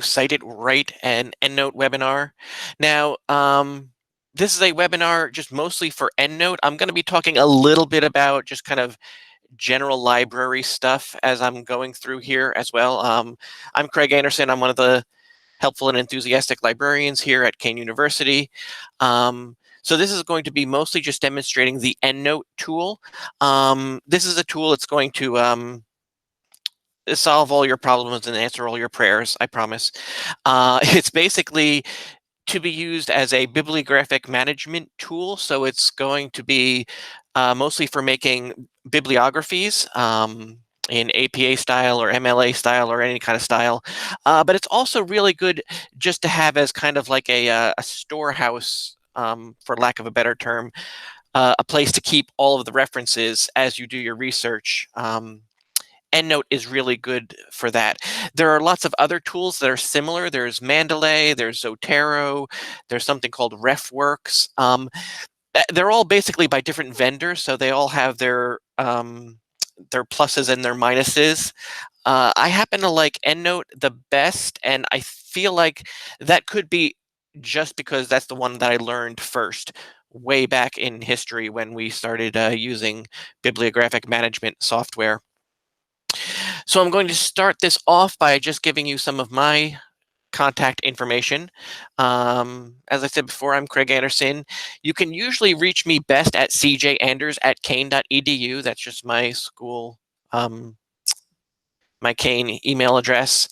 Cite It Right and EndNote webinar. Now, this is a webinar just mostly for EndNote. I'm going to be talking a little bit about just kind of general library stuff as I'm going through here as well. I'm Craig Anderson. I'm one of the helpful and enthusiastic librarians here at Kane University. So this is going to be mostly just demonstrating the EndNote tool. This is a tool that's going to solve all your problems and answer all your prayers, I promise. It's basically to be used as a bibliographic management tool. So it's going to be mostly for making bibliographies in APA style or MLA style or any kind of style. But it's also really good just to have as kind of like a storehouse, for lack of a better term, a place to keep all of the references as you do your research. EndNote is really good for that. There are lots of other tools that are similar. There's Mendeley, there's Zotero, there's something called RefWorks. They're all basically by different vendors, so they all have their pluses and their minuses. I happen to like EndNote the best, and I feel like that could be just because that's the one that I learned first, way back in history when we started using bibliographic management software. So I'm going to start this off by just giving you some of my contact information. As I said before, I'm Craig Anderson. You can usually reach me best at cjanders@kane.edu. That's just my school, my Kane email address.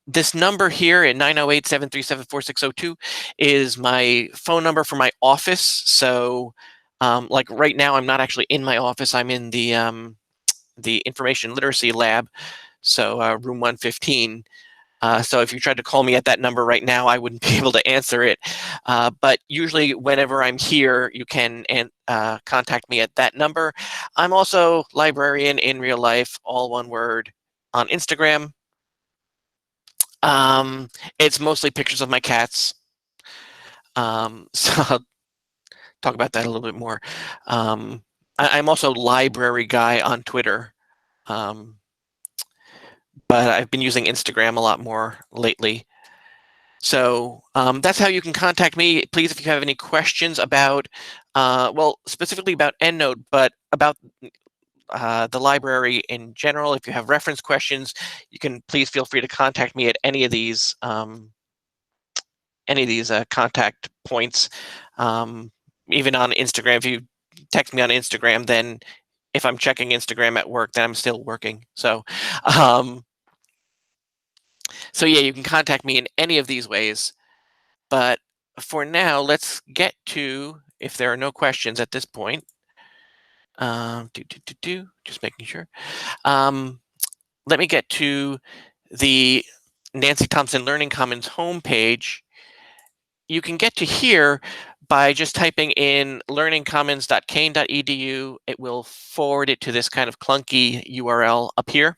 This number here at 908-737-4602 is my phone number for my office. So like right now, I'm not actually in my office. I'm in the information literacy lab, so room 115. So if you tried to call me at that number right now, I wouldn't be able to answer it. But usually whenever I'm here, you can contact me at that number. I'm also librarian in real life, all one word, on Instagram. It's mostly pictures of my cats. So I'll talk about that a little bit more. I'm also library guy on Twitter. But I've been using Instagram a lot more lately. So that's how you can contact me. Please, if you have any questions about, well, specifically about EndNote, but about the library in general, if you have reference questions, you can please feel free to contact me at any of these contact points. Even on Instagram, if you text me on Instagram, then if I'm checking Instagram at work, then I'm still working. So yeah, you can contact me in any of these ways. But for now, let's get to, if there are no questions at this point, just making sure. Let me get to the Nancy Thompson Learning Commons homepage. You can get to here by just typing in learningcommons.kane.edu. It will forward it to this kind of clunky URL up here.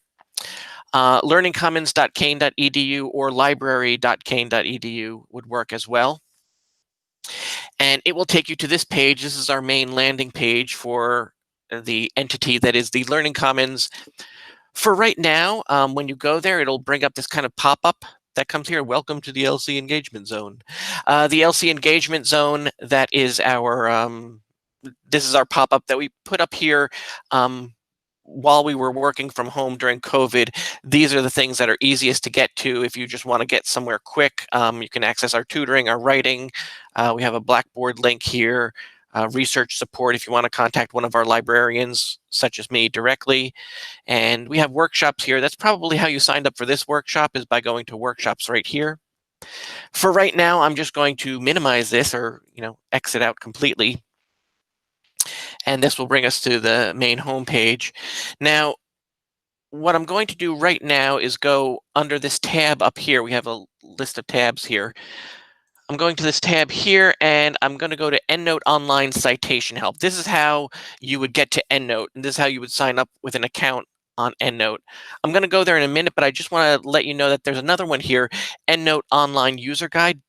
Learningcommons.kane.edu or library.kane.edu would work as well. And it will take you to this page. This is our main landing page for the entity that is the Learning Commons. For right now, when you go there, it'll bring up this kind of pop-up that comes here. Welcome to the LC Engagement Zone. The LC Engagement Zone, that is our, this is our pop-up that we put up here while we were working from home during COVID. These are the things that are easiest to get to if you just want to get somewhere quick. You can access our tutoring, our writing. We have a Blackboard link here, research support if you want to contact one of our librarians, such as me, directly. And we have workshops here. That's probably how you signed up for this workshop, is by going to workshops right here. For right now, I'm just going to minimize this, or exit out completely. And this will bring us to the main homepage. Now, what I'm going to do right now is go under this tab up here. We have a list of tabs here. I'm going to this tab here, and I'm going to go to EndNote Online Citation Help. This is how you would get to EndNote, and this is how you would sign up with an account on EndNote. I'm going to go there in a minute, but I just want to let you know that there's another one here, EndNote Online User Guide.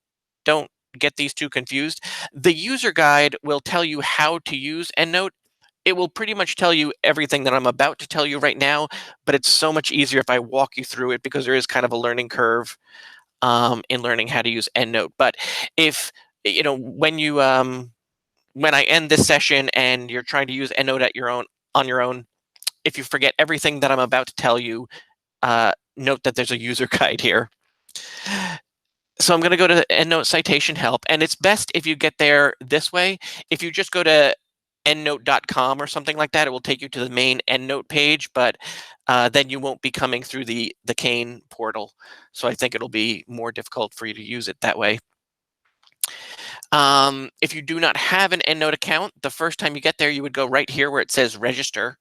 Don't get these two confused. The user guide will tell you how to use EndNote. it will pretty much tell you everything that I'm about to tell you right now, but it's so much easier if I walk you through it because there is kind of a learning curve in learning how to use EndNote. But if when I end this session and you're trying to use EndNote at your own on your own, if you forget everything that I'm about to tell you, note that there's a user guide here. So I'm going to go to EndNote citation help, and it's best if you get there this way. If you just go to endnote.com or something like that, it will take you to the main EndNote page, but then you won't be coming through the Cane portal. So I think it'll be more difficult for you to use it that way. If you do not have an EndNote account, the first time you get there, you would go right here where it says register.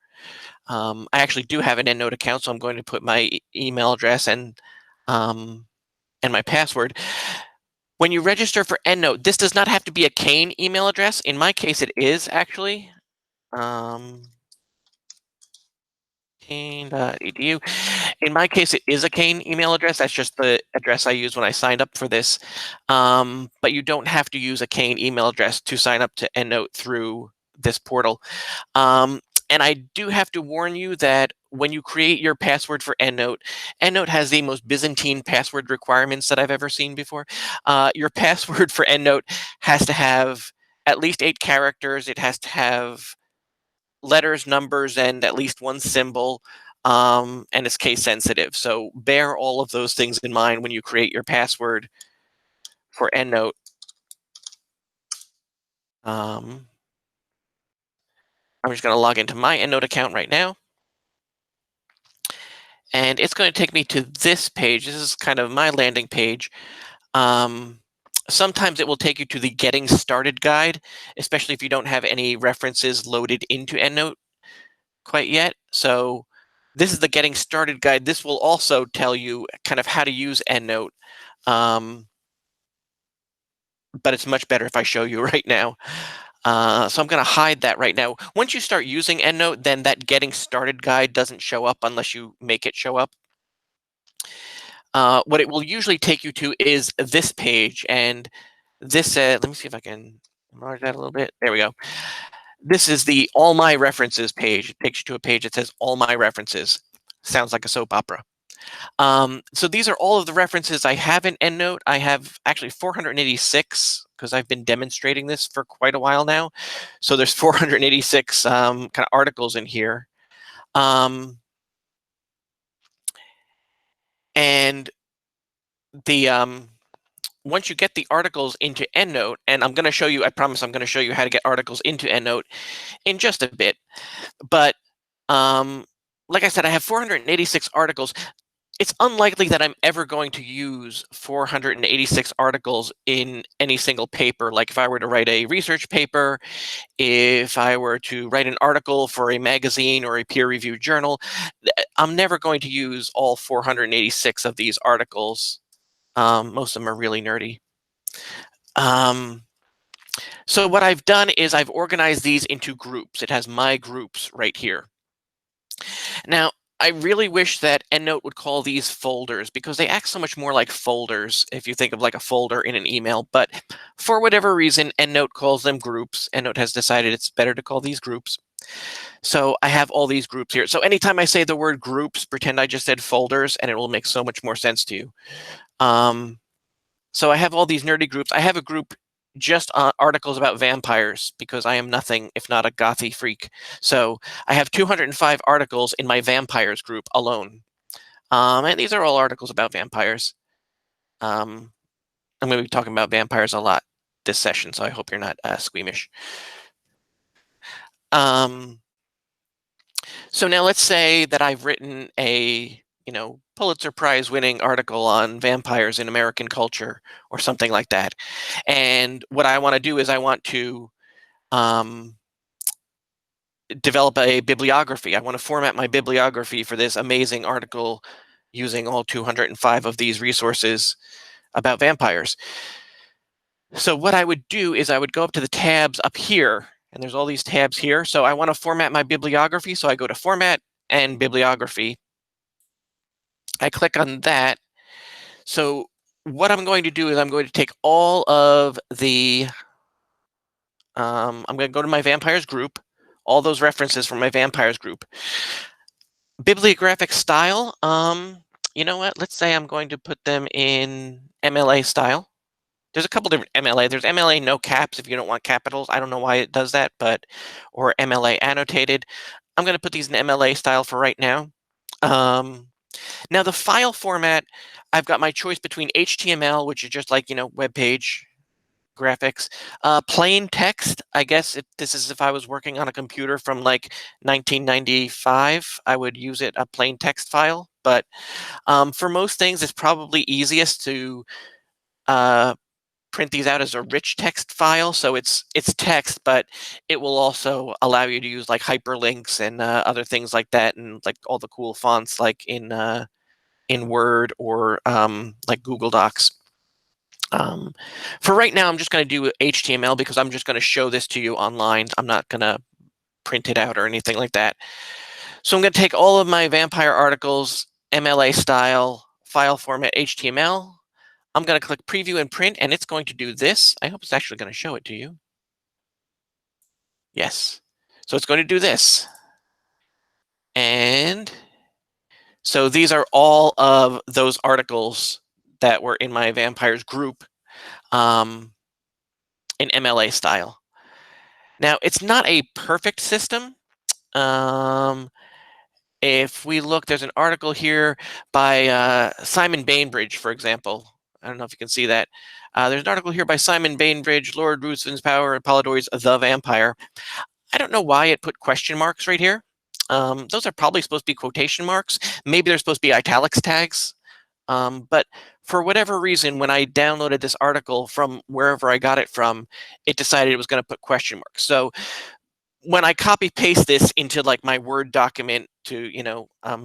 I actually do have an EndNote account, so I'm going to put my email address and my password. When you register for EndNote, this does not have to be a Cane email address. In my case, it is actually. Cane.edu. In my case, it is a Cane email address. That's just the address I used when I signed up for this. But you don't have to use a Cane email address to sign up to EndNote through this portal. And I do have to warn you that when you create your password for EndNote, EndNote has the most Byzantine password requirements that I've ever seen before. Your password for EndNote has to have at least 8 characters. It has to have letters, numbers, and at least one symbol, and it's case sensitive. So bear all of those things in mind when you create your password for EndNote. I'm just going to log into my EndNote account right now. And it's going to take me to this page. This is kind of my landing page. Sometimes it will take you to the Getting Started guide, especially if you don't have any references loaded into EndNote quite yet. So this is the Getting Started guide. This will also tell you kind of how to use EndNote, but it's much better if I show you right now. So I'm going to hide that right now. Once you start using EndNote, then that Getting Started guide doesn't show up unless you make it show up. What it will usually take you to is this page, and this, let me see if I can enlarge that a little bit. There we go. This is the All My References page. It takes you to a page that says All My References. Sounds like a soap opera. So these are all of the references I have in EndNote. I have actually 486 because I've been demonstrating this for quite a while now. So there's 486 kind of articles in here. And the once you get the articles into EndNote, and I'm going to show you, I promise I'm going to show you how to get articles into EndNote in just a bit. But like I said, I have 486 articles. It's unlikely that I'm ever going to use 486 articles in any single paper. Like if I were to write a research paper, if I were to write an article for a magazine or a peer-reviewed journal, I'm never going to use all 486 of these articles. Most of them are really nerdy. So what I've done is I've organized these into groups. It has my groups right here. Now, I really wish that EndNote would call these folders because they act so much more like folders if you think of like a folder in an email. But for whatever reason, EndNote calls them groups. EndNote has decided it's better to call these groups. So I have all these groups here. So anytime I say the word groups, pretend I just said folders, and it will make so much more sense to you. So I have all these nerdy groups. I have a group just on articles about vampires because I am nothing if not a gothy freak. So I have 205 articles in my vampires group alone. And these are all articles about vampires. I'm going to be talking about vampires a lot this session, so I hope you're not squeamish. So now let's say that I've written a Pulitzer Prize winning article on vampires in American culture or something like that. And what I want to do is I want to develop a bibliography. I want to format my bibliography for this amazing article using all 205 of these resources about vampires. So what I would do is I would go up to the tabs up here, and there's all these tabs here. So I want to format my bibliography. So I go to Format and Bibliography. I click on that. So what I'm going to do is I'm going to take all of the, I'm going to go to my vampires group, all those references from my vampires group. Bibliographic style, you know what? Let's say I'm going to put them in MLA style. There's a couple different MLA. There's MLA no caps if you don't want capitals. I don't know why it does that, but, or MLA annotated. I'm going to put these in MLA style for right now. Now the file format, I've got my choice between HTML, which is just like, web page graphics, plain text. I guess if I was working on a computer from like 1995, I would use a plain text file. But for most things, it's probably easiest to print these out as a rich text file. So it's text, but it will also allow you to use like hyperlinks and other things like that, and like all the cool fonts like in Word or like Google Docs. For right now, I'm just going to do HTML because I'm just going to show this to you online. I'm not going to print it out or anything like that. So I'm going to take all of my vampire articles, MLA style, file format, HTML. I'm going to click preview and print, and it's going to do this. I hope it's actually going to show it to you. Yes. So it's going to do this. And so these are all of those articles that were in my vampires group in MLA style. Now, it's not a perfect system. If we look, there's an article here by Simon Bainbridge, for example. I don't know if you can see that. There's an article here by Simon Bainbridge, Lord Ruthven's Power and Polidori's The Vampire. I don't know why it put question marks right here. Those are probably supposed to be quotation marks. Maybe they're supposed to be italics tags. But for whatever reason, when I downloaded this article from wherever I got it from, it decided it was going to put question marks. So when I copy paste this into like my Word document to,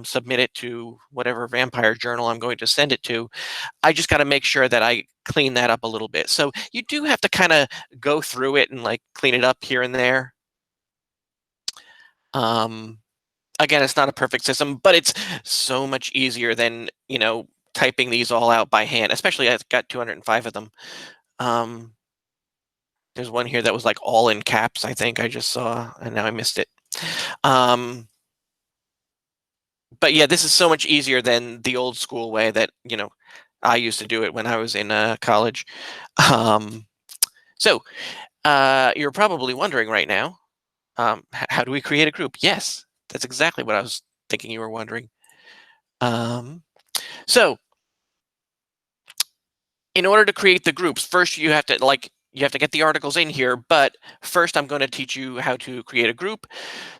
submit it to whatever vampire journal I'm going to send it to, I just got to make sure that I clean that up a little bit. So you do have to kind of go through it and like clean it up here and there. Again, it's not a perfect system, but it's so much easier than, typing these all out by hand, especially I've got 205 of them. There's one here that was like all in caps, I think I just saw, and now I missed it. But yeah, this is so much easier than the old school way that, I used to do it when I was in college. So you're probably wondering right now, how do we create a group? Yes, that's exactly what I was thinking you were wondering. So in order to create the groups, first you have to get the articles in here, but first I'm going to teach you how to create a group.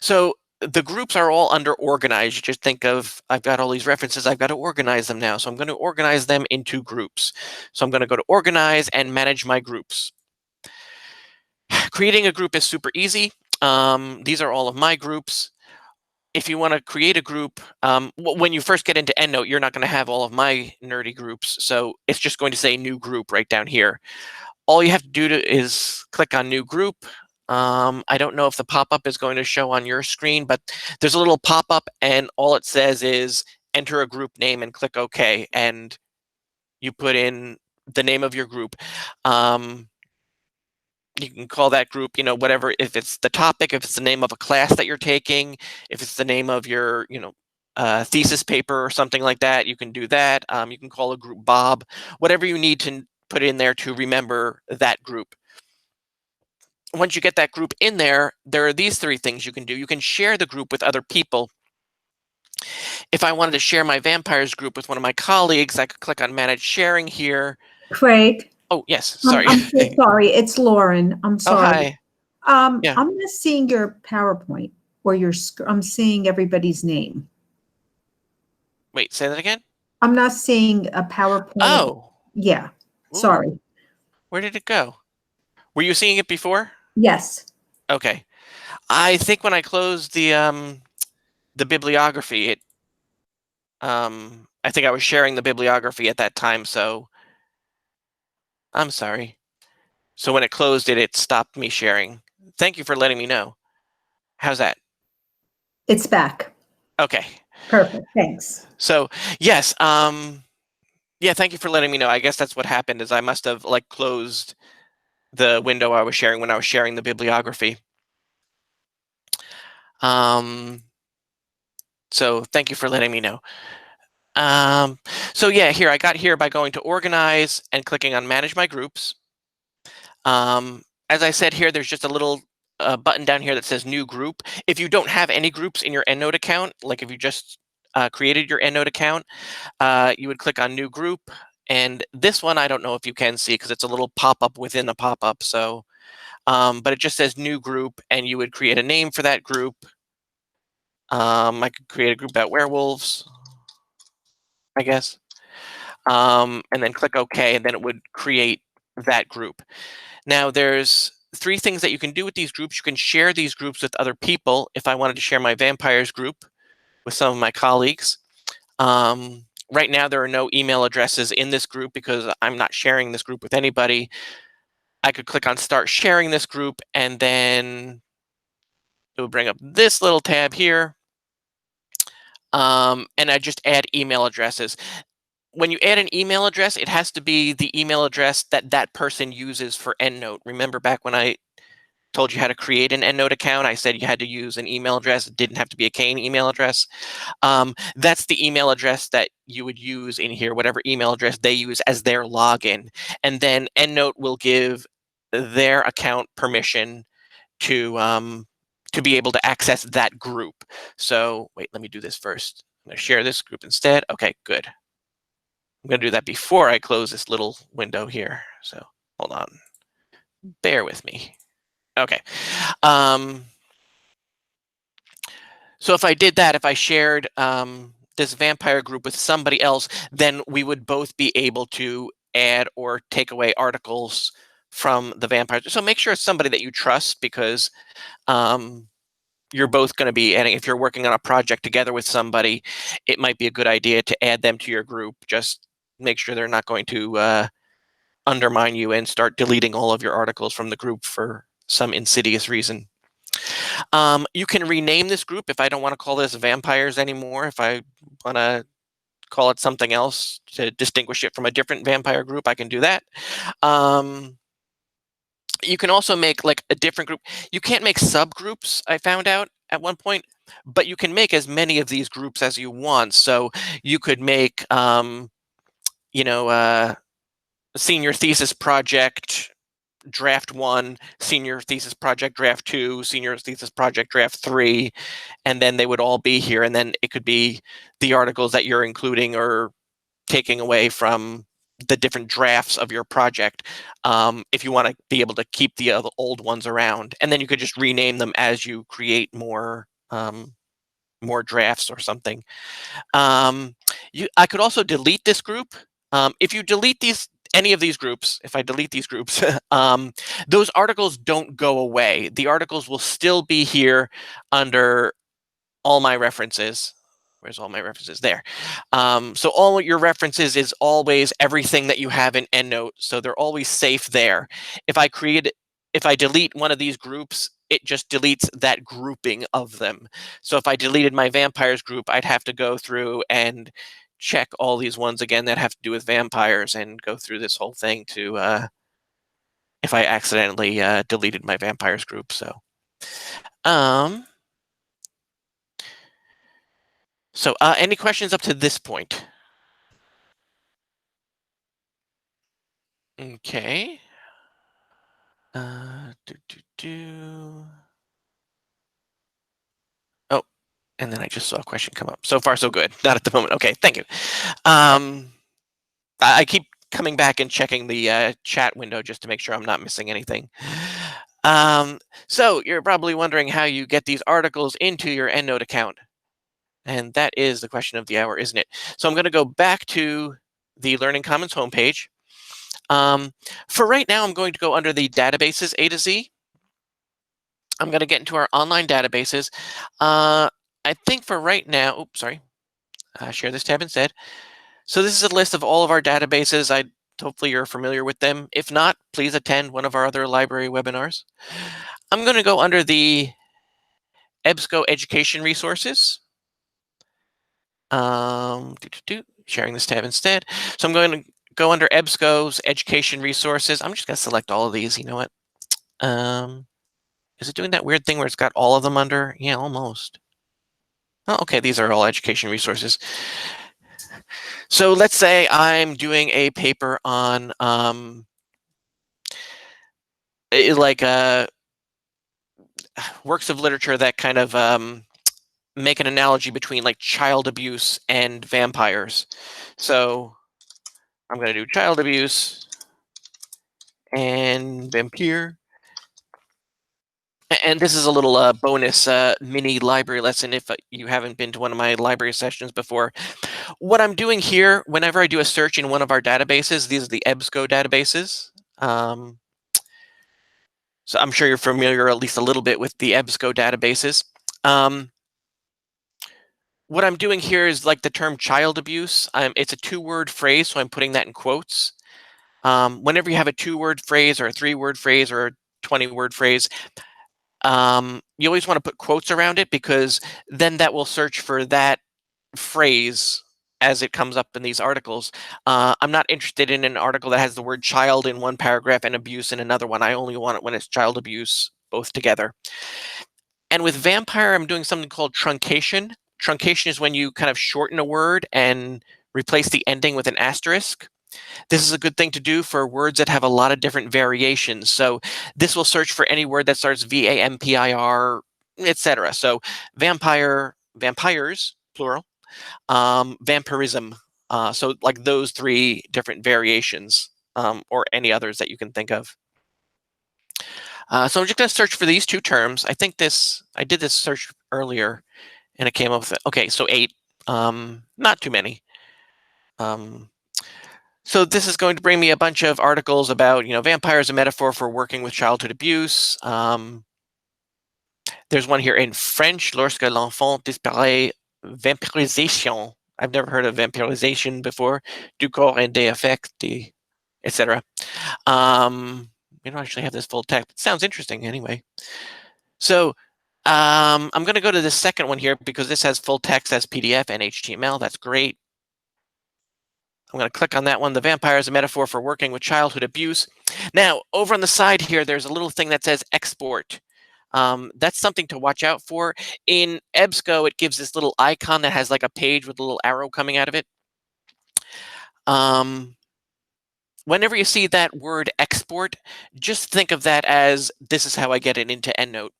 So the groups are all under organize. You just think of, I've got all these references, I've got to organize them now. So I'm going to organize them into groups. So I'm going to go to organize and manage my groups. Creating a group is super easy. These are all of my groups. If you want to create a group, when you first get into EndNote, you're not going to have all of my nerdy groups. So it's just going to say new group right down here. All you have to do is click on new group. I don't know if the pop-up is going to show on your screen, but there's a little pop-up and all it says is enter a group name and click OK. And you put in the name of your group. You can call that group, whatever, if it's the topic, if it's the name of a class that you're taking, if it's the name of your, thesis paper or something like that, you can do that. You can call a group Bob, whatever you need to put in there to remember that group. Once you get that group in there, there are these three things you can do. You can share the group with other people. If I wanted to share my vampires group with one of my colleagues, I could click on manage sharing here. Craig. Oh, yes, sorry. I'm so sorry. It's Lauren. I'm sorry. Oh, hi. Yeah. I'm not seeing your PowerPoint or I'm seeing everybody's name. Wait, say that again? I'm not seeing a PowerPoint. Oh. Yeah. Sorry. Ooh. Where did it go? Were you seeing it before? Yes. Okay. I think when I closed the bibliography, I think I was sharing the bibliography at that time, so I'm sorry. So when it closed it stopped me sharing. Thank you for letting me know. How's that? It's back. Okay. Perfect. Thanks. So yes, yeah, thank you for letting me know. I guess that's what happened is I must have like closed the window I was sharing when I was sharing the bibliography. So thank you for letting me know. So yeah, here I got here by going to organize and clicking on manage my groups. As I said here, there's just a little button down here that says new group. If you don't have any groups in your EndNote account, like if you just created your EndNote account, you would click on new group. And this one, I don't know if you can see because it's a little pop-up within a pop-up. So, but it just says new group, and you would create a name for that group. I could create a group about werewolves, I guess. And then click OK, and then it would create that group. Now, there's three things that you can do with these groups. You can share these groups with other people. If I wanted to share my vampires group with some of my colleagues, right now there are no email addresses in this group because I'm not sharing this group with anybody. I could click on start sharing this group, and then it would bring up this little tab here. And I just add email addresses. When you add an email address, it has to be the email address that that person uses for EndNote. Remember back when I told you how to create an EndNote account, I said you had to use an email address. It didn't have to be a Kane email address. That's the email address that you would use in here, whatever email address they use as their login. And then EndNote will give their account permission to be able to access that group. So wait, let me do this first. I'm going to share this group instead. Okay, good. I'm going to do that before I close this little window here. So hold on. Bear with me. Okay. So if I did that, if I shared this vampire group with somebody else, then we would both be able to add or take away articles from the vampires. So make sure it's somebody that you trust, because you're both going to be adding. If you're working on a project together with somebody, it might be a good idea to add them to your group. Just make sure they're not going to undermine you and start deleting all of your articles from the group for some insidious reason. You can rename this group. If I don't want to call this vampires anymore, if I want to call it something else to distinguish it from a different vampire group, I can do that. You can also make like a different group. You can't make subgroups, I found out at one point, but you can make as many of these groups as you want. So you could make, senior thesis project draft 1, senior thesis project draft 2, senior thesis project draft 3, and then they would all be here. And then it could be the articles that you're including or taking away from the different drafts of your project, if you want to be able to keep the old ones around. And then you could just rename them as you create more drafts or something. I could also delete this group. If you delete any of these groups, if I delete these groups, those articles don't go away. The articles will still be here under all my references. Where's all my references? There. So all your references is always everything that you have in EndNote. So they're always safe there. If I delete one of these groups, it just deletes that grouping of them. So if I deleted my vampires group, I'd have to go through and check all these ones again that have to do with vampires and go through this whole thing to if I accidentally deleted my vampires group. So any questions up to this point? Okay. Oh, and then I just saw a question come up. So far, so good. Not at the moment. Okay, thank you. I keep coming back and checking the chat window just to make sure I'm not missing anything. So you're probably wondering how you get these articles into your EndNote account. And that is the question of the hour, isn't it? So I'm going to go back to the Learning Commons homepage. For right now, I'm going to go under the databases A to Z. I'm going to get into our online databases. I think for right now, oops, sorry, share this tab instead. So this is a list of all of our databases. Hopefully you're familiar with them. If not, please attend one of our other library webinars. I'm going to go under the EBSCO education resources. Sharing this tab instead. So I'm going to go under EBSCO's education resources. I'm just going to select all of these. You know what? Is it doing that weird thing where it's got all of them under? Yeah, almost. Oh, okay, these are all education resources. So let's say I'm doing a paper on like works of literature that kind of make an analogy between like child abuse and vampires. So I'm going to do child abuse and vampire. And this is a little bonus mini library lesson if you haven't been to one of my library sessions before. What I'm doing here, whenever I do a search in one of our databases, these are the EBSCO databases. So I'm sure you're familiar at least a little bit with the EBSCO databases. What I'm doing here is like the term child abuse. It's a 2-word phrase, so I'm putting that in quotes. Whenever you have a 2-word phrase or a 3-word phrase or a 20-word phrase, you always want to put quotes around it because then that will search for that phrase as it comes up in these articles. I'm not interested in an article that has the word child in one paragraph and abuse in another one. I only want it when it's child abuse both together. And with vampire, I'm doing something called truncation. Truncation is when you kind of shorten a word and replace the ending with an asterisk. This is a good thing to do for words that have a lot of different variations. So this will search for any word that starts VAMPIR, etc. So vampire, vampires, plural, vampirism. So like those 3 different variations, or any others that you can think of. So I'm just going to search for these 2 terms. I did this search earlier and it came up with, okay, so 8, not too many. So this is going to bring me a bunch of articles about, vampire as a metaphor for working with childhood abuse. There's one here in French, lorsque l'enfant disparaît, vampirisation. I've never heard of vampirisation before. Du corps et des affects, etc. We don't actually have this full text. It sounds interesting anyway. So I'm going to go to the second one here because this has full text as PDF and HTML. That's great. I'm going to click on that one. The vampire is a metaphor for working with childhood abuse. Now, over on the side here, there's a little thing that says export. That's something to watch out for. In EBSCO, it gives this little icon that has like a page with a little arrow coming out of it. Whenever you see that word export, just think of that as this is how I get it into EndNote.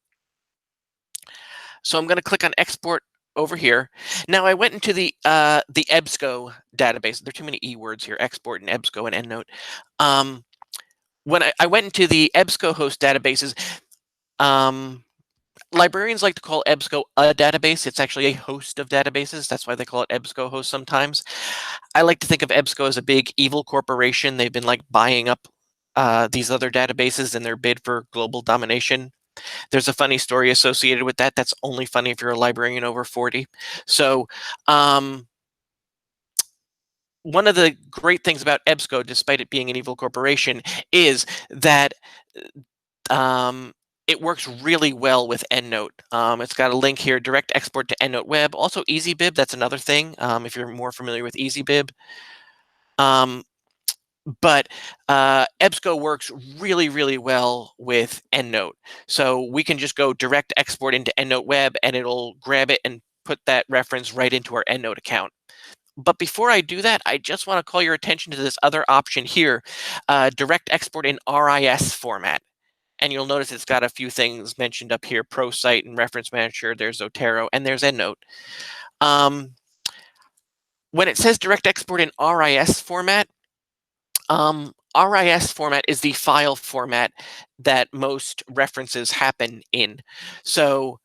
So I'm going to click on export over here. Now I went into the EBSCO database. There are too many E words here, export and EBSCO and EndNote. When I went into the EBSCO host databases, librarians like to call EBSCO a database. It's actually a host of databases. That's why they call it EBSCO host sometimes. I like to think of EBSCO as a big evil corporation. They've been like buying up these other databases in their bid for global domination. There's a funny story associated with that. That's only funny if you're a librarian over 40. So one of the great things about EBSCO, despite it being an evil corporation, is that it works really well with EndNote. It's got a link here, direct export to EndNote Web. Also EasyBib, that's another thing, if you're more familiar with EasyBib. But EBSCO works really, really well with EndNote. So we can just go direct export into EndNote Web and it'll grab it and put that reference right into our EndNote account. But before I do that, I just want to call your attention to this other option here, direct export in RIS format. And you'll notice it's got a few things mentioned up here, Cite and Reference Manager, there's Zotero, and there's EndNote. When it says direct export in RIS format, RIS format is the file format that most references happen in. So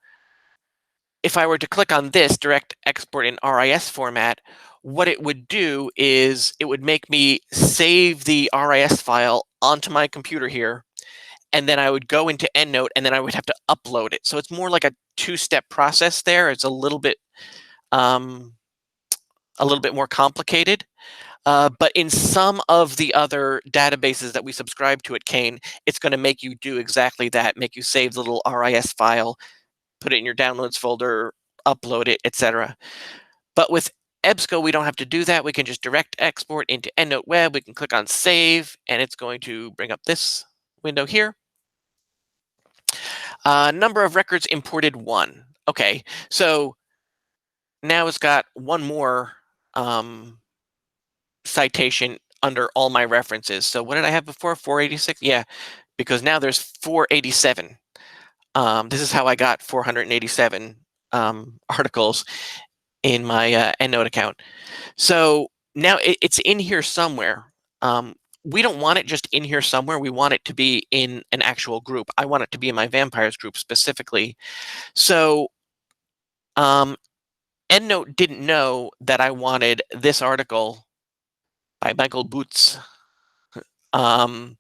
if I were to click on this, direct export in RIS format, what it would do is it would make me save the RIS file onto my computer here, and then I would go into EndNote, and then I would have to upload it. So it's more like a 2-step process there. It's a little bit more complicated. But in some of the other databases that we subscribe to at Kane, it's going to make you do exactly that, make you save the little RIS file, put it in your downloads folder, upload it, etc. But with EBSCO, we don't have to do that. We can just direct export into EndNote Web. We can click on Save, and it's going to bring up this window here. Number of records imported 1. Okay, so now it's got one more citation under all my references. So what did I have before? 486? Yeah, because now there's 487. This is how I got 487 articles in my EndNote account. So now it's in here somewhere. We don't want it just in here somewhere. We want it to be in an actual group. I want it to be in my vampires group specifically. So EndNote didn't know that I wanted this article by Michael Boots. Um,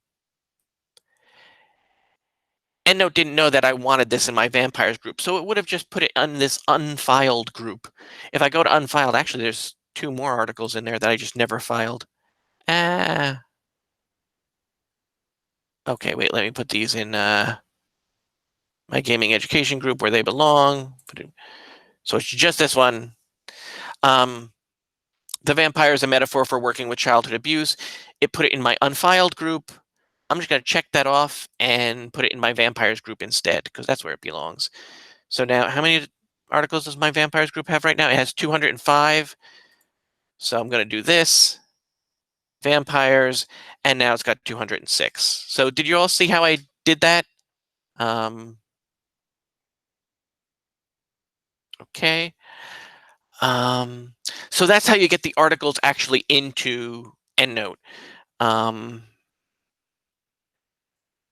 EndNote didn't know that I wanted this in my vampires group, so it would have just put it on this unfiled group. If I go to unfiled, actually, there's 2 more articles in there that I just never filed. Ah. Okay, wait, let me put these in my gaming education group where they belong. So it's just this one. The vampire is a metaphor for working with childhood abuse. It put it in my unfiled group. I'm just going to check that off and put it in my vampires group instead, because that's where it belongs. So now, how many articles does my vampires group have right now? It has 205. So I'm going to do this, vampires, and now it's got 206. So did you all see how I did that? Okay. So that's how you get the articles actually into EndNote.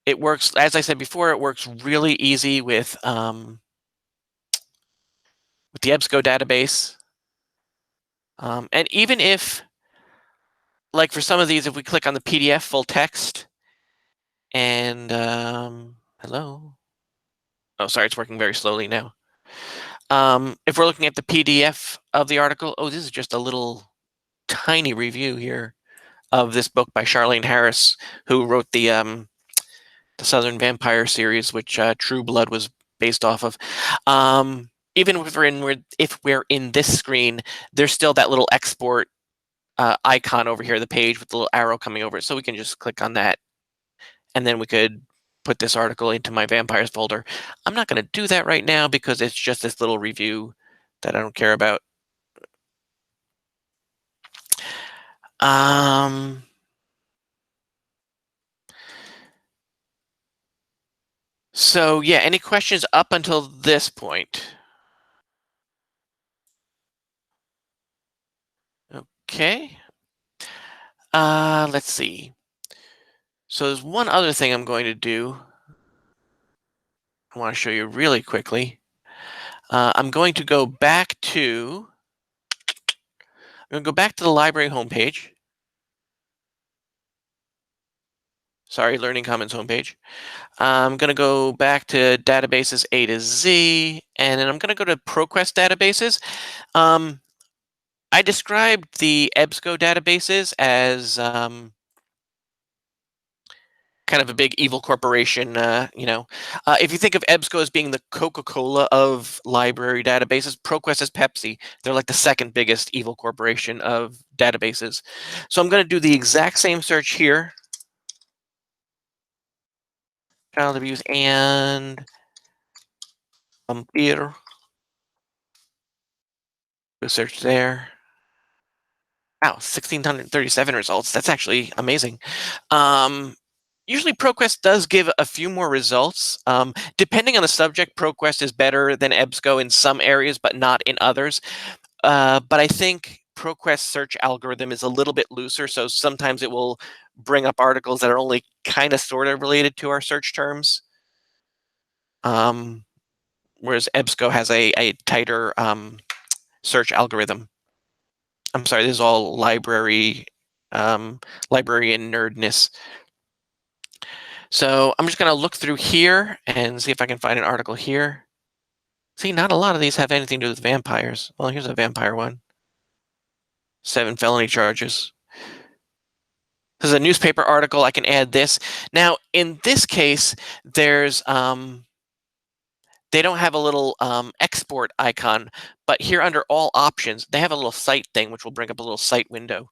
It works, as I said before, it works really easy with the EBSCO database. And even if, like for some of these, if we click on the PDF full text and, hello? Oh, sorry, it's working very slowly now. If we're looking at the PDF of the article, oh, this is just a little tiny review here of this book by Charlene Harris, who wrote the Southern Vampire series, which True Blood was based off of. Even if we're in this screen, there's still that little export icon over here, the page with the little arrow coming over it. So we can just click on that, and then we could put this article into my vampires folder. I'm not going to do that right now because it's just this little review that I don't care about. So yeah, any questions up until this point? Okay. Let's see. So there's one other thing I'm going to do. I want to show you really quickly. I'm going to go back to the library homepage. Sorry, Learning Commons homepage. I'm going to go back to databases A to Z, and then I'm going to go to ProQuest databases. I described the EBSCO databases as kind of a big evil corporation, if you think of EBSCO as being the Coca-Cola of library databases, ProQuest is Pepsi. They're like the second biggest evil corporation of databases. So I'm going to do the exact same search here. Child abuse and theater. Go search there. Wow, 1,637 results. That's actually amazing. Usually ProQuest does give a few more results. Depending on the subject, ProQuest is better than EBSCO in some areas, but not in others. But I think ProQuest search algorithm is a little bit looser, so sometimes it will bring up articles that are only kind of sort of related to our search terms. Whereas EBSCO has a tighter search algorithm. I'm sorry, this is all librarian nerdness. So I'm just going to look through here and see if I can find an article here. See, not a lot of these have anything to do with vampires. Well, here's a vampire one. 7 felony charges. This is a newspaper article. I can add this. Now, in this case, there's they don't have a little export icon, but here under all options, they have a little cite thing, which will bring up a little cite window.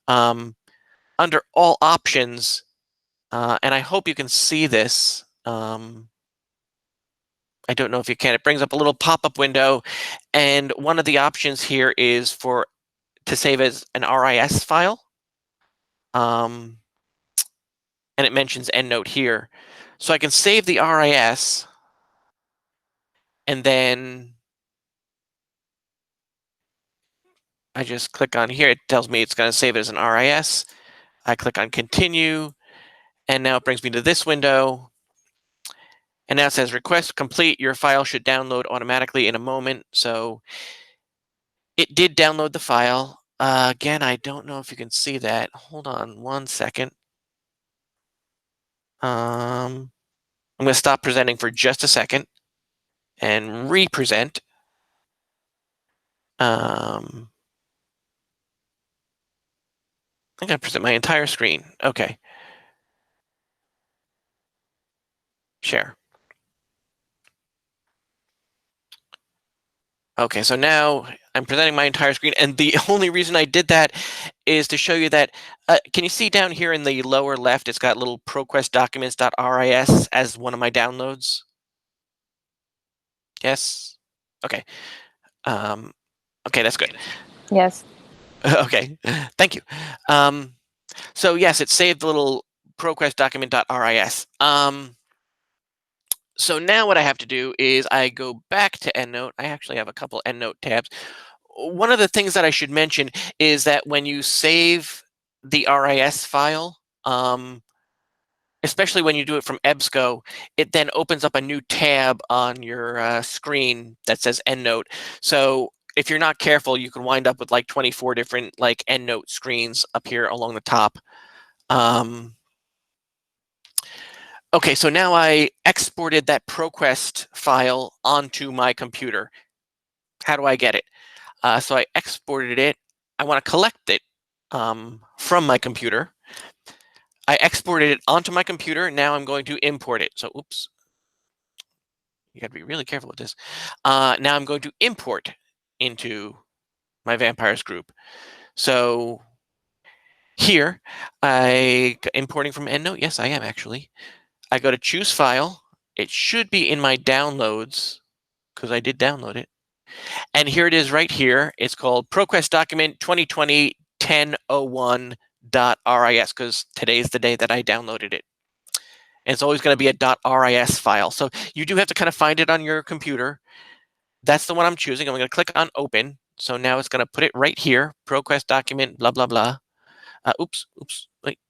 Under all options, and I hope you can see this. I don't know if you can. It brings up a little pop-up window, and one of the options here is to save as an RIS file. And it mentions EndNote here. So I can save the RIS, and then I just click on here. It tells me it's going to save it as an RIS. I click on continue, and now it brings me to this window. And now it says request complete. Your file should download automatically in a moment. So it did download the file. Again, I don't know if you can see that. Hold on one second. I'm going to stop presenting for just a second and re-present. I'm going to present my entire screen. Okay. Share. Okay, so now I'm presenting my entire screen, and the only reason I did that is to show you that, can you see down here in the lower left, it's got little ProQuest documents.ris as one of my downloads? Yes? Okay. Okay, that's good. Yes. Okay, thank you. So yes, it saved the little ProQuest document.ris. So now what I have to do is I go back to EndNote. I actually have a couple EndNote tabs. One of the things that I should mention is that when you save the RIS file, especially when you do it from EBSCO, it then opens up a new tab on your screen that says EndNote. So if you're not careful, you can wind up with like 24 different like EndNote screens up here along the top. Okay, so now I exported that ProQuest file onto my computer. How do I get it? So I exported it. I want to collect it from my computer. I exported it onto my computer. Now I'm going to import it. So, oops. You got to be really careful with this. Now I'm going to import into my vampires group. So here, importing from EndNote. Yes, I am actually. I go to choose file. It should be in my downloads because I did download it. And here it is right here. It's called ProQuest document 2020-1001.ris because today's the day that I downloaded it. And it's always going to be a .ris file. So you do have to kind of find it on your computer. That's the one I'm choosing. I'm going to click on open. So now it's going to put it right here, ProQuest document, blah, blah, blah. Oops, wait.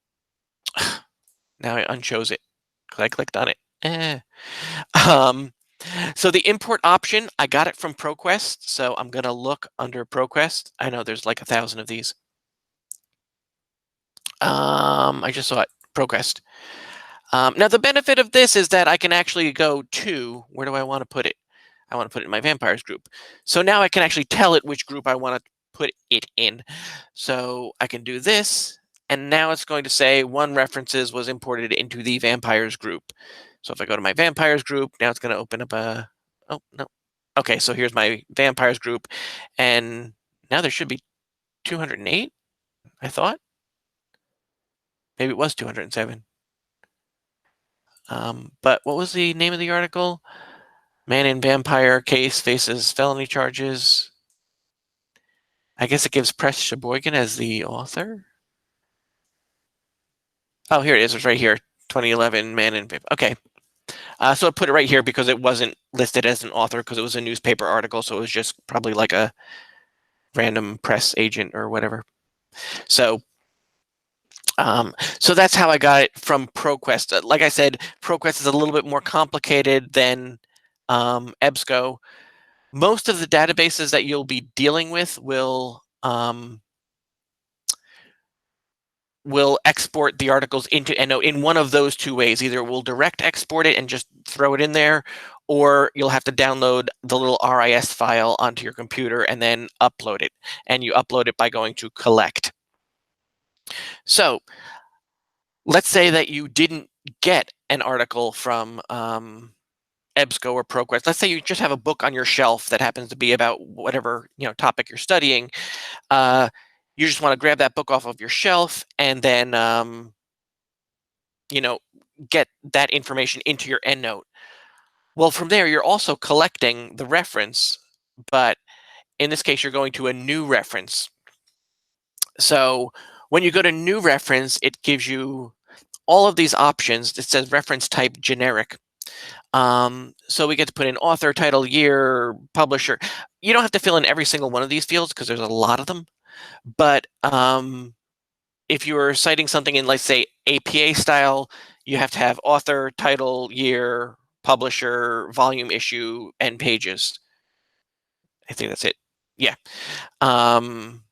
Now I unchose it because I clicked on it. So the import option, I got it from ProQuest. So I'm going to look under ProQuest. I know there's like 1,000 of these. I just saw it, ProQuest. Now the benefit of this is that I can actually go to, where do I want to put it? I want to put it in my vampires group. So now I can actually tell it which group I want to put it in. So I can do this, and now it's going to say one references was imported into the vampires group. So if I go to my vampires group, now it's going to open up a, oh, no. Okay, so here's my vampires group, and now there should be 208, I thought. Maybe it was 207. But what was the name of the article? Man in vampire case faces felony charges. I guess it gives Press Sheboygan as the author. Oh, here it is. It's right here. 2011 Man in Vampire. Okay. So I put it right here because it wasn't listed as an author because it was a newspaper article. So it was just probably like a random press agent or whatever. So so that's how I got it from ProQuest. Like I said, ProQuest is a little bit more complicated than EBSCO. Most of the databases that you'll be dealing with will export the articles into EndNote in one of those two ways. Either we'll direct export it and just throw it in there, or you'll have to download the little RIS file onto your computer and then upload it. And you upload it by going to collect. So let's say that you didn't get an article from EBSCO or ProQuest. Let's say you just have a book on your shelf that happens to be about whatever topic you're studying. You just want to grab that book off of your shelf and then get that information into your EndNote. Well, from there, you're also collecting the reference, but in this case, you're going to a new reference. So when you go to new reference, it gives you all of these options. It says reference type generic. So we get to put in author, title, year, publisher. You don't have to fill in every single one of these fields because there's a lot of them. But if you are citing something in, let's say, APA style, you have to have author, title, year, publisher, volume, issue, and pages. I think that's it. Yeah. Um,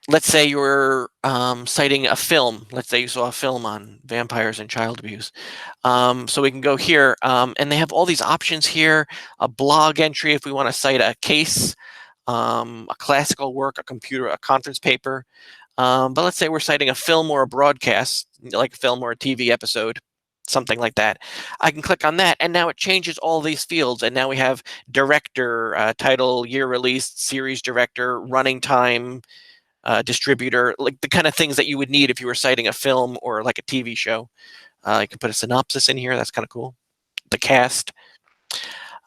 let's say you're citing a film. Let's say you saw a film on vampires and child abuse. So we can go here, and they have all these options here. A blog entry if we want to cite a case, a classical work, a conference paper. But let's say we're citing a film or a broadcast, like a film or a TV episode, something like that. I can click on that, and now it changes all these fields. And now we have director, title, year released, series director, running time, distributor, like the kind of things that you would need if you were citing a film or like a TV show. You can put a synopsis in here. That's kind of cool. The cast.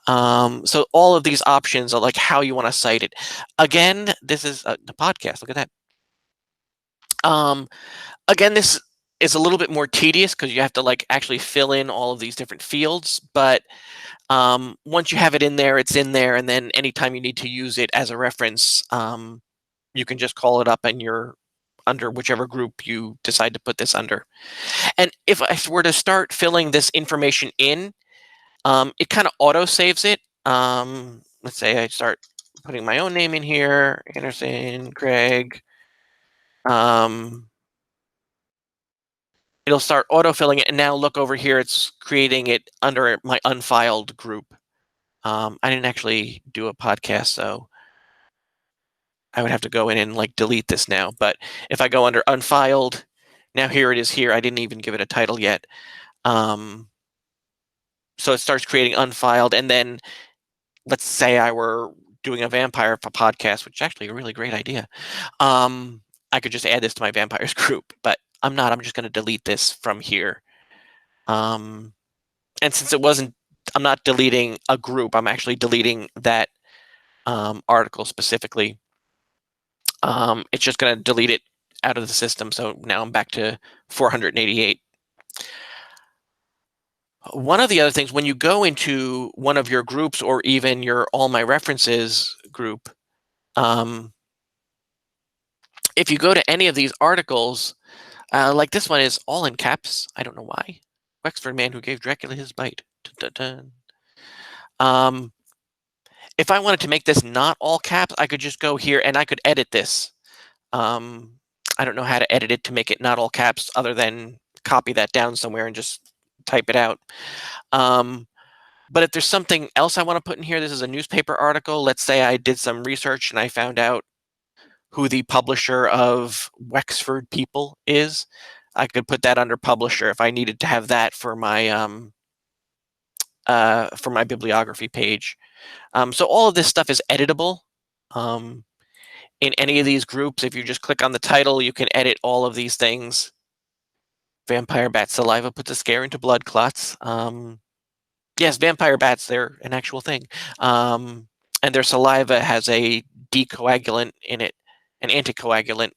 So all of these options are like how you want to cite it. Again, this is the podcast. Look at that. Again, this is a little bit more tedious because you have to like actually fill in all of these different fields. But once you have it in there, it's in there. And then anytime you need to use it as a reference, you can just call it up and you're under whichever group you decide to put this under. And if I were to start filling this information in, it kind of auto saves it. Let's say I start putting my own name in here, Anderson, Craig. It'll start auto-filling it, and now look over here, it's creating it under my unfiled group. I didn't actually do a podcast, so I would have to go in and like delete this now. But if I go under unfiled, now here it is here. I didn't even give it a title yet. So it starts creating unfiled, and then let's say I were doing a vampire podcast, which is actually a really great idea. I could just add this to my vampires group, but I'm not. I'm just going to delete this from here. And since I'm not deleting a group. I'm actually deleting that article specifically. It's just going to delete it out of the system. So now I'm back to 488. One of the other things, when you go into one of your groups or even your All My References group, if you go to any of these articles, like this one is all in caps. I don't know why. Wexford man who gave Dracula his bite. Dun, dun, dun. If I wanted to make this not all caps, I could just go here and I could edit this. I don't know how to edit it to make it not all caps other than copy that down somewhere and just type it out. But if there's something else I want to put in here, this is a newspaper article. Let's say I did some research and I found out who the publisher of Wexford People is. I could put that under publisher if I needed to have that for my bibliography page. So all of this stuff is editable. In any of these groups, if you just click on the title, you can edit all of these things. Vampire bat saliva puts a scare into blood clots. Yes, vampire bats, they're an actual thing. And their saliva has a decoagulant in it, an anticoagulant,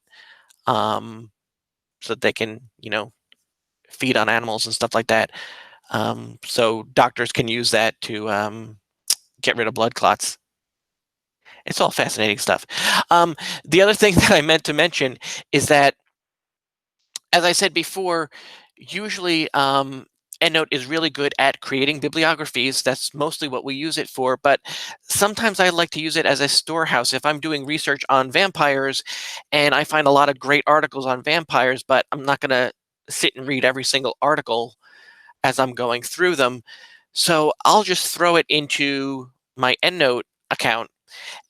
so that they can, feed on animals and stuff like that. So doctors can use that to get rid of blood clots. It's all fascinating stuff. The other thing that I meant to mention is that, as I said before, usually EndNote is really good at creating bibliographies. That's mostly what we use it for. But sometimes I like to use it as a storehouse. If I'm doing research on vampires and I find a lot of great articles on vampires, but I'm not going to sit and read every single article as I'm going through them. So I'll just throw it into my EndNote account.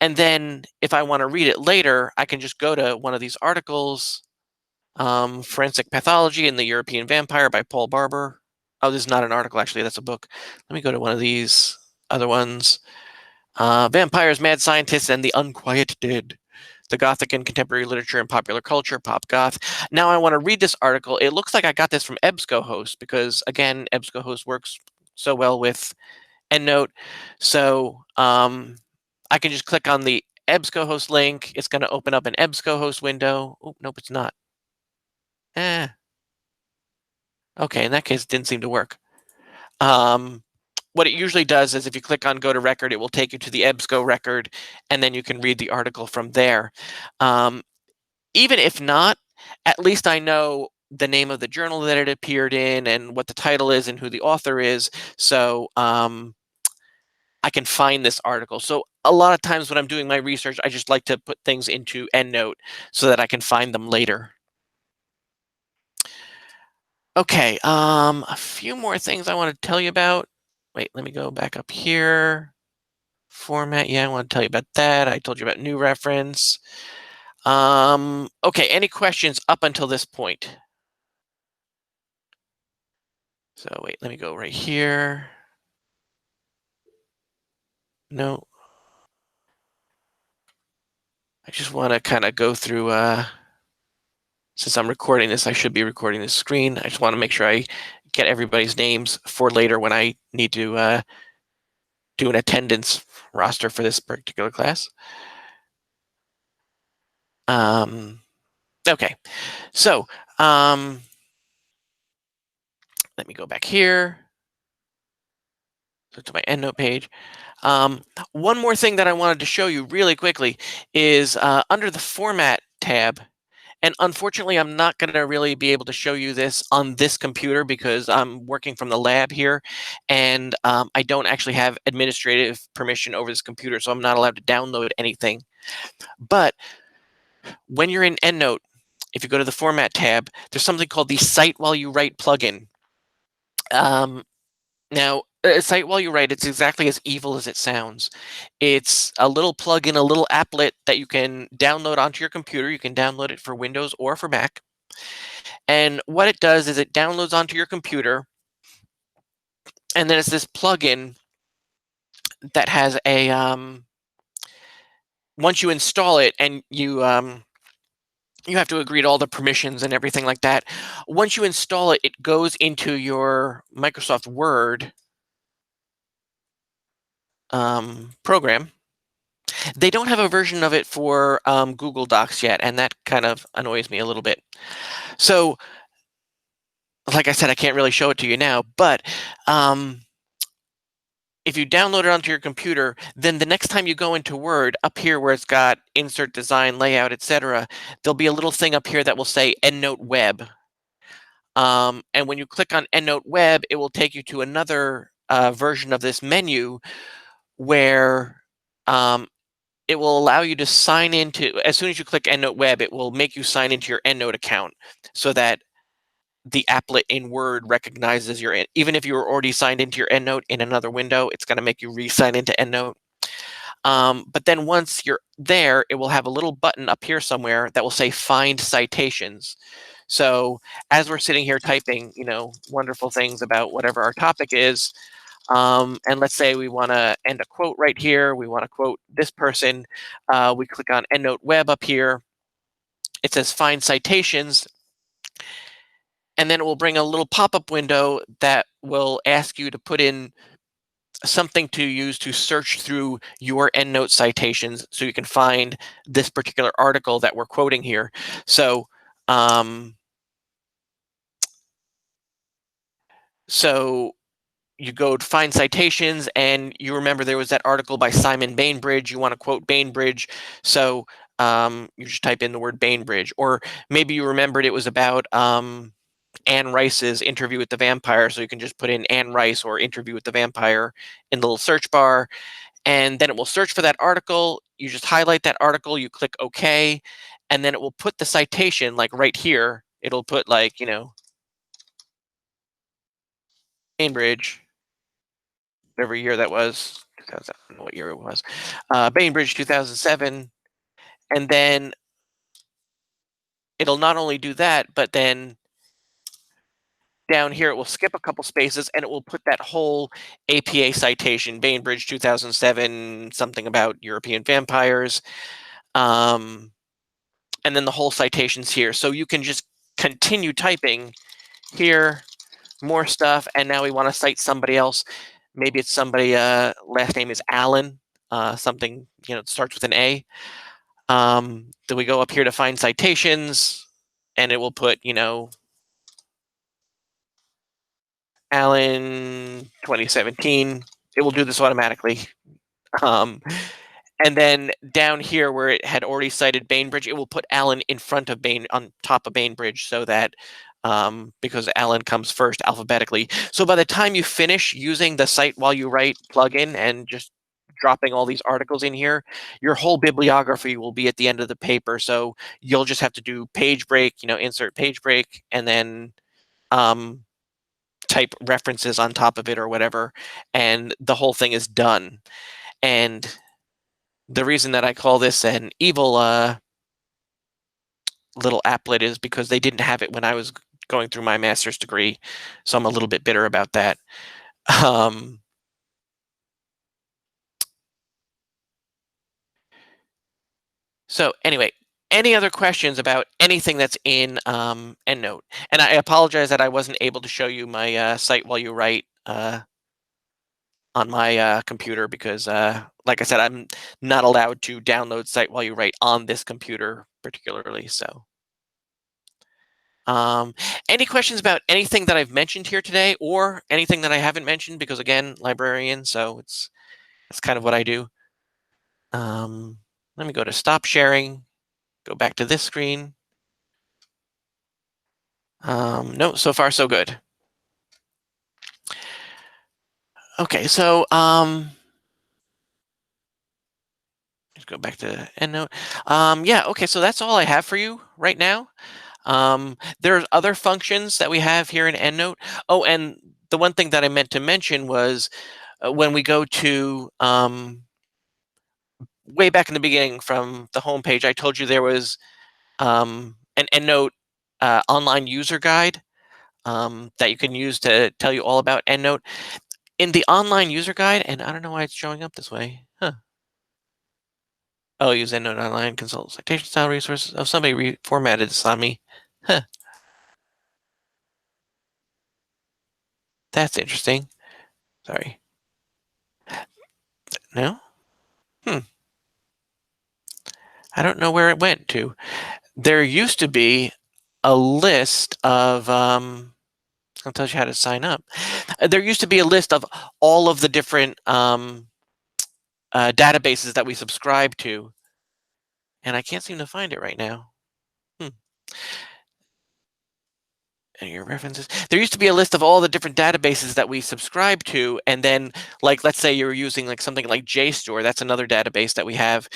And then if I want to read it later, I can just go to one of these articles, Forensic Pathology in the European Vampire by Paul Barber. Oh, this is not an article, actually. That's a book. Let me go to one of these other ones. Vampires, Mad Scientists, and the Unquiet Dead. The Gothic in Contemporary Literature and Popular Culture, Pop Goth. Now I want to read this article. It looks like I got this from EBSCOhost because, again, EBSCOhost works so well with EndNote. So I can just click on the EBSCOhost link. It's going to open up an EBSCOhost window. Oh, nope, it's not. Okay, in that case, it didn't seem to work. What it usually does is if you click on Go to Record, it will take you to the EBSCO record, and then you can read the article from there. Even if not, at least I know the name of the journal that it appeared in and what the title is and who the author is. So I can find this article. So a lot of times when I'm doing my research, I just like to put things into EndNote so that I can find them later. Okay, a few more things I want to tell you about. Wait, let me go back up here. Format, yeah, I want to tell you about that. I told you about new reference. Okay, any questions up until this point? So wait, let me go right here. No. I just want to kind of go through, since I'm recording this, I should be recording this screen. I just want to make sure I get everybody's names for later when I need to do an attendance roster for this particular class. Okay, so let me go back here. So to my EndNote page. One more thing that I wanted to show you really quickly is under the Format tab. And unfortunately, I'm not going to really be able to show you this on this computer because I'm working from the lab here, and I don't actually have administrative permission over this computer, so I'm not allowed to download anything. But when you're in EndNote, if you go to the Format tab, there's something called the Cite While You Write plugin. Now, Cite While You Write, it's exactly as evil as it sounds. It's a little plugin, a little applet that you can download onto your computer. You can download it for Windows or for Mac. And what it does is it downloads onto your computer, and then it's this plugin that has a once you install it and you have to agree to all the permissions and everything like that. Once you install it, it goes into your Microsoft Word program. They don't have a version of it for Google Docs yet, and that kind of annoys me a little bit. So, like I said, I can't really show it to you now, but if you download it onto your computer, then the next time you go into Word, up here where it's got insert design, layout, etc., there'll be a little thing up here that will say EndNote Web. And when you click on EndNote Web, it will take you to another version of this menu where it will allow you to sign into, as soon as you click EndNote Web, it will make you sign into your EndNote account so that the applet in Word recognizes your, even if you were already signed into your EndNote in another window, it's going to make you re-sign into EndNote. But then once you're there, it will have a little button up here somewhere that will say Find Citations. So as we're sitting here typing, wonderful things about whatever our topic is, and let's say we want to end a quote right here. We want to quote this person. We click on EndNote Web up here. It says Find Citations. And then it will bring a little pop-up window that will ask you to put in something to use to search through your EndNote citations so you can find this particular article that we're quoting here. So, you go to find citations, and you remember there was that article by Simon Bainbridge. You want to quote Bainbridge, so you just type in the word Bainbridge. Or maybe you remembered it was about Anne Rice's Interview with the Vampire, so you can just put in Anne Rice or Interview with the Vampire in the little search bar, and then it will search for that article. You just highlight that article, you click OK, and then it will put the citation like right here. It'll put like, Bainbridge, whatever year that was, 2000, I don't know what year it was, Bainbridge 2007, and then it'll not only do that, but then down here, it will skip a couple spaces and it will put that whole APA citation, Bainbridge 2007, something about European vampires. and then the whole citation's here. So you can just continue typing here, more stuff, and now we want to cite somebody else. Maybe it's somebody, last name is Allen, something, it starts with an A. Then we go up here to find citations, and it will put, Allen 2017. It will do this automatically. Um, and then down here where it had already cited Bainbridge, it will put Allen in front of on top of Bainbridge, so that because Allen comes first alphabetically. So by the time you finish using the Cite While You Write plugin and just dropping all these articles in here, your whole bibliography will be at the end of the paper. So you'll just have to do page break, insert page break, and then type references on top of it or whatever, and the whole thing is done. And the reason that I call this an evil little applet is because they didn't have it when I was going through my master's degree, so I'm a little bit bitter about that. So anyway, any other questions about anything that's in EndNote? And I apologize that I wasn't able to show you my Cite While You Write on my computer because, like I said, I'm not allowed to download Cite While You Write on this computer particularly. So, any questions about anything that I've mentioned here today, or anything that I haven't mentioned? Because again, librarian, so that's kind of what I do. Let me go to stop sharing. Go back to this screen. No, so far so good. Okay, so let's go back to EndNote. Yeah, okay, so that's all I have for you right now. There's other functions that we have here in EndNote. Oh, and the one thing that I meant to mention was when we go to way back in the beginning from the home page, I told you there was an EndNote online user guide that you can use to tell you all about EndNote. In the online user guide, and I don't know why it's showing up this way. Huh. Oh, use EndNote online, consult citation style resources. Oh, somebody reformatted this on me. Huh. That's interesting. Sorry. No? Hmm. I don't know where it went to. There used to be a list of, I'll tell you how to sign up. There used to be a list of all of the different databases that we subscribe to, and I can't seem to find it right now. And your references. There used to be a list of all the different databases that we subscribe to, and then, like, let's say you're using like something like JSTOR. That's another database that we have.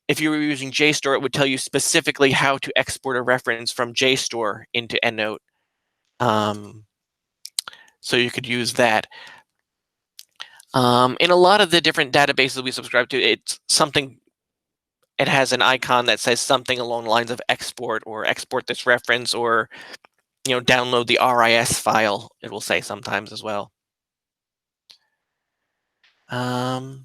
If you were using JSTOR, it would tell you specifically how to export a reference from JSTOR into EndNote. So you could use that. In a lot of the different databases we subscribe to, it's something. It has an icon that says something along the lines of export or export this reference, or download the RIS file, it will say sometimes as well. All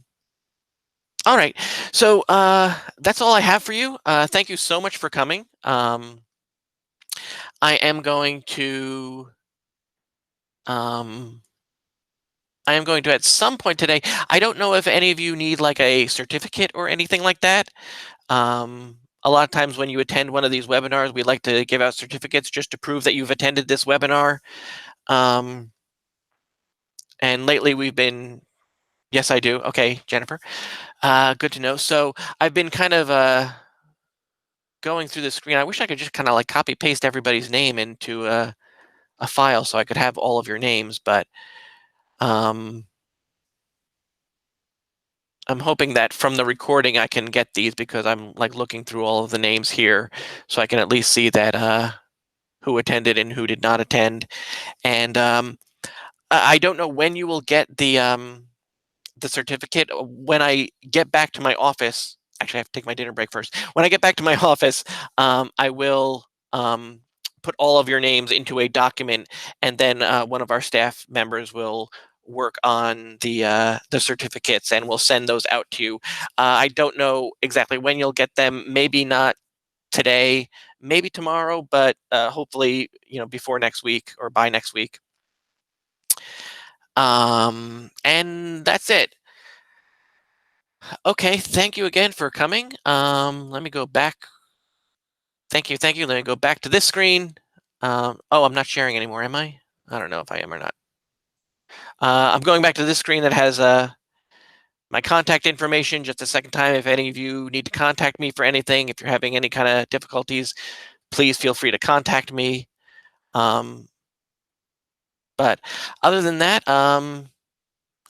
right, so that's all I have for you. Thank you so much for coming. I am going to at some point today. I don't know if any of you need like a certificate or anything like that. A lot of times when you attend one of these webinars, we like to give out certificates just to prove that you've attended this webinar. And lately we've been, yes, I do. Okay, Jennifer. Good to know. So I've been kind of going through the screen. I wish I could just kind of like copy paste everybody's name into a file so I could have all of your names, but I'm hoping that from the recording I can get these, because I'm like looking through all of the names here, so I can at least see that who attended and who did not attend. And I don't know when you will get the certificate. When I get back to my office, actually I have to take my dinner break first. When I get back to my office, I will put all of your names into a document, and then one of our staff members will work on the certificates, and we'll send those out to you. I don't know exactly when you'll get them. Maybe not today, maybe tomorrow, but hopefully, before next week or by next week. And that's it. Okay, thank you again for coming. Let me go back. Thank you. Let me go back to this screen. Oh, I'm not sharing anymore, am I? I don't know if I am or not. I'm going back to this screen that has my contact information just a second time. If any of you need to contact me for anything, if you're having any kind of difficulties, please feel free to contact me. But other than that,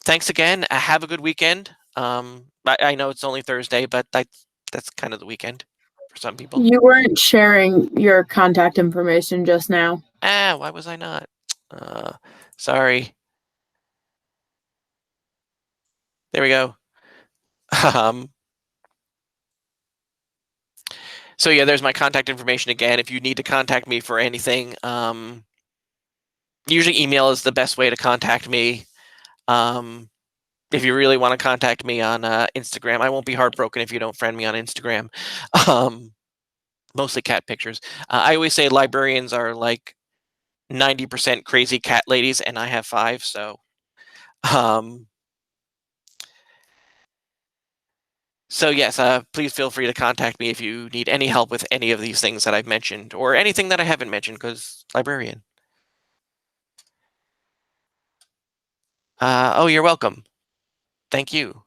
thanks again. Have a good weekend. I know it's only Thursday, but that's kind of the weekend for some people. You weren't sharing your contact information just now. Why was I not? Sorry. There we go. So yeah, there's my contact information again. If you need to contact me for anything, usually email is the best way to contact me. If you really want to contact me on Instagram, I won't be heartbroken if you don't friend me on Instagram. Mostly cat pictures. I always say librarians are like 90% crazy cat ladies, and I have 5, so so yes, please feel free to contact me if you need any help with any of these things that I've mentioned, or anything that I haven't mentioned, because librarian. Oh, you're welcome. Thank you.